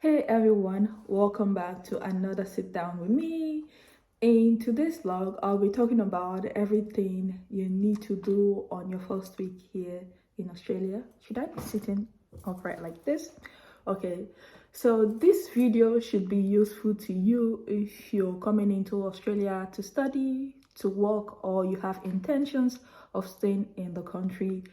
Hey everyone, welcome back to another sit down with me. In today's vlog, I'll be talking about everything you need to do on your first week here in Australia. Should I be sitting upright like this? Okay, so this video should be useful to you if you're coming into Australia to study, to work, or you have intentions of staying in the country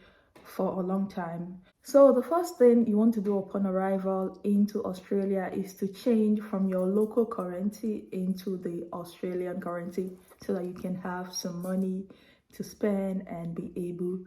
for a long time. So the first thing you want to do upon arrival into Australia is to change from your local currency into the Australian currency so that you can have some money to spend and be able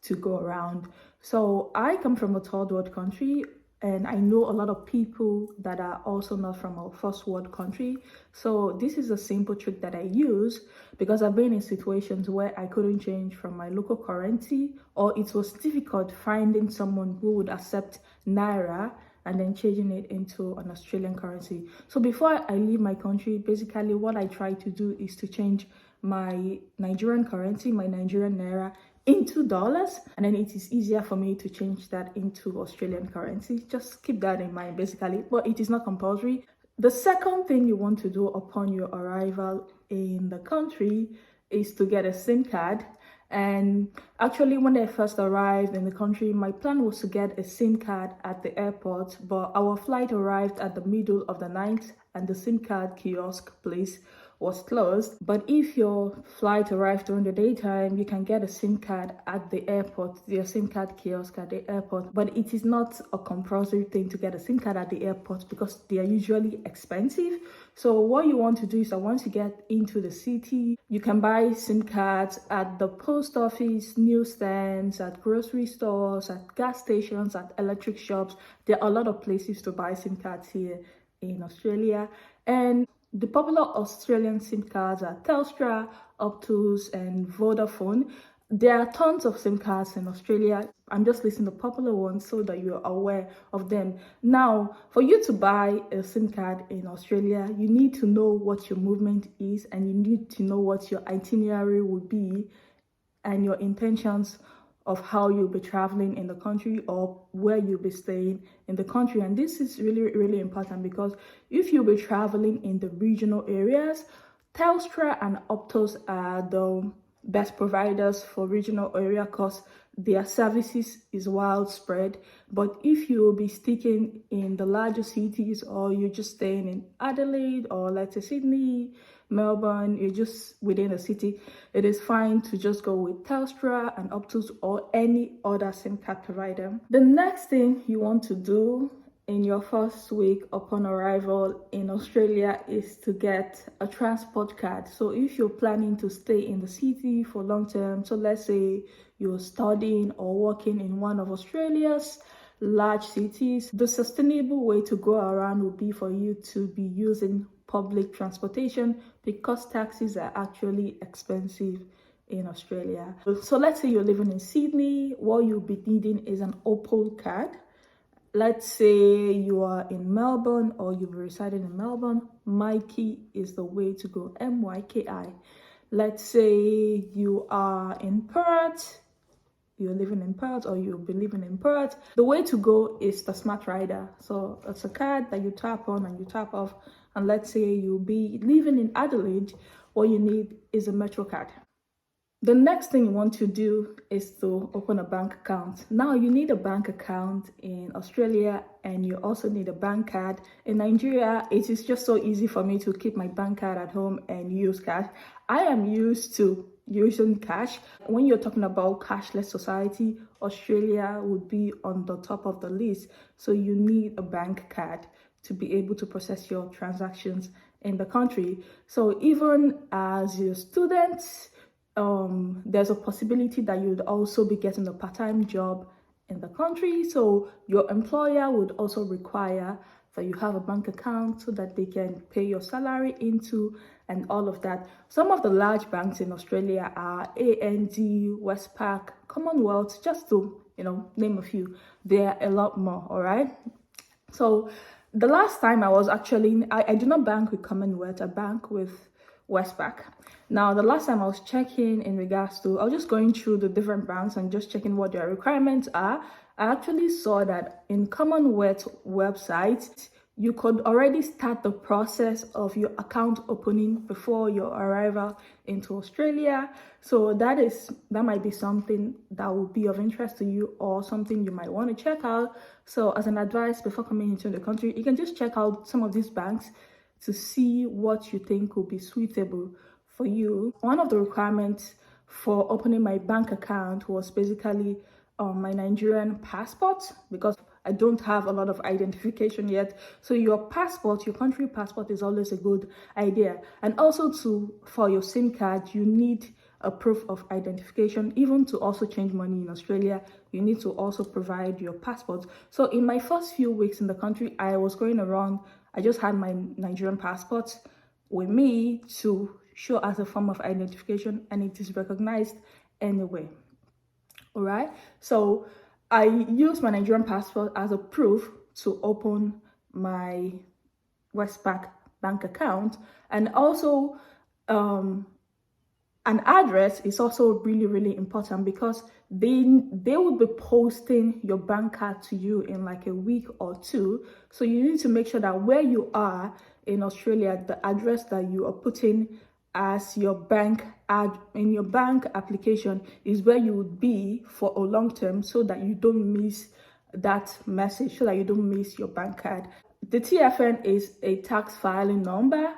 to go around. So I come from a third world country, and I know a lot of people that are also not from a first world country. So this is a simple trick that I use because I've been in situations where I couldn't change from my local currency, or it was difficult finding someone who would accept Naira and then changing it into an Australian currency. So before I leave my country, basically what I try to do is to change my Nigerian currency, my Nigerian Naira, into dollars, and then it is easier for me to change that into Australian currency. Just keep that in mind basically, but it is not compulsory. The second thing you want to do upon your arrival in the country is to get a SIM card. And actually, when I first arrived in the country, my plan was to get a SIM card at the airport, but our flight arrived at the middle of the night and the SIM card kiosk place was closed. But if your flight arrived during the daytime, you can get a SIM card at the airport, your SIM card kiosk at the airport. But it is not a compulsory thing to get a SIM card at the airport because they are usually expensive. So what you want to do is that once you get into the city, you can buy SIM cards at the post office, newsstands, at grocery stores, at gas stations, at electric shops. There are a lot of places to buy SIM cards here in Australia. And the popular Australian SIM cards are Telstra, Optus, and Vodafone. There are tons of SIM cards in Australia. I'm just listing the popular ones so that you're aware of them. Now, for you to buy a SIM card in Australia, you need to know what your movement is, and you need to know what your itinerary will be and your intentions of how you'll be traveling in the country or where you'll be staying in the country. And this is really important because if you'll be traveling in the regional areas, Telstra and Optus are the best providers for regional area because their services is widespread. But if you will be sticking in the larger cities, or you're just staying in Adelaide, or let's say Sydney, Melbourne, you're just within the city, it is fine to just go with Telstra and Optus or any other SIM card provider. The next thing you want to do in your first week upon arrival in Australia is to get a transport card. So if you're planning to stay in the city for long term, so let's say you're studying or working in one of Australia's large cities, the sustainable way to go around would be for you to be using public transportation because taxis are actually expensive in Australia. So let's say you're living in Sydney, what you'll be needing is an Opal card. Let's say you are in Melbourne or you've resided in Melbourne, Myki is the way to go, MYKI. Let's say you are in Perth, you're living in Perth or you'll be living in Perth. The way to go is the Smart Rider. So it's a card that you tap on and you tap off. And let's say you'll be living in Adelaide, what you need is a Metro card. The next thing you want to do is to open a bank account. Now you need a bank account in Australia and you also need a bank card. In Nigeria, it is just so easy for me to keep my bank card at home and use cash. I am used to using cash. When you're talking about cashless society, Australia would be on the top of the list. So you need a bank card to be able to process your transactions in the country. So even as your students, there's a possibility that you'd also be getting a part-time job in the country. So your employer would also require that you have a bank account so that they can pay your salary into and all of that. Some of the large banks in Australia are ANZ, Westpac, Commonwealth, just to name a few. There are a lot more, all right? So the last time I was actually, I do not bank with Commonwealth, I bank with Westpac. Now, the last time I was checking in regards to, I was just going through the different banks and just checking what their requirements are. I actually saw that in Commonwealth website, you could already start the process of your account opening before your arrival into Australia. So that might be something that would be of interest to you, or something you might want to check out. So as an advice, before coming into the country, you can just check out some of these banks to see what you think will be suitable for you. One of the requirements for opening my bank account was basically my Nigerian passport, because I don't have a lot of identification yet. So your passport, your country passport, is always a good idea. And also for your SIM card, you need a proof of identification. Even to also change money in Australia, you need to also provide your passport. So in my first few weeks in the country, I was going around, I just had my Nigerian passport with me to show as a form of identification, and it is recognized anyway. All right, so I use my Nigerian passport as a proof to open my Westpac bank account. And also an address is also really, really important, because they will be posting your bank card to you in like a week or two. So you need to make sure that where you are in Australia, the address that you are putting as your bank in your bank application is where you would be for a long term, so that you don't miss that message, so that you don't miss your bank card. The TFN is a tax filing number,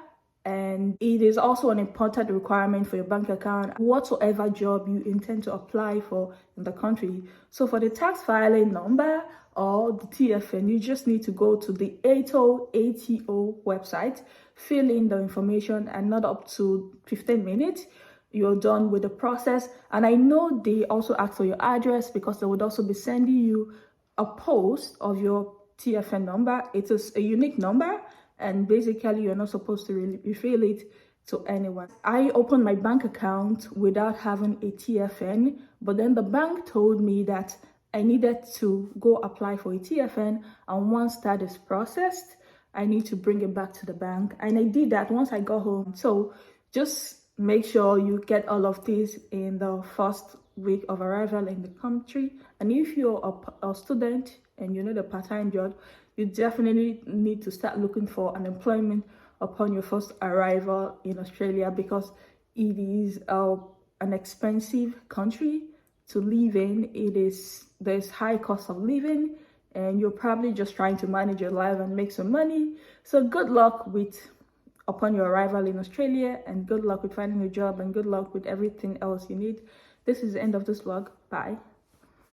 and it is also an important requirement for your bank account, whatsoever job you intend to apply for in the country. So for the tax filing number, or the TFN, you just need to go to the ATO website, fill in the information, and not up to 15 minutes, you're done with the process. And I know they also ask for your address, because they would also be sending you a post of your TFN number. It is a unique number, and basically you're not supposed to really reveal it to anyone. I opened my bank account without having a TFN, but then the bank told me that I needed to go apply for a TFN, and once that is processed, I need to bring it back to the bank. And I did that once I got home. So just make sure you get all of this in the first week of arrival in the country. And if you're a student and you need a part-time job, you definitely need to start looking for an employment upon your first arrival in Australia, because it is an expensive country to live in. There's high cost of living, and you're probably just trying to manage your life and make some money. So good luck upon your arrival in Australia, and good luck with finding a job, and good luck with everything else you need. This is the end of this vlog. Bye.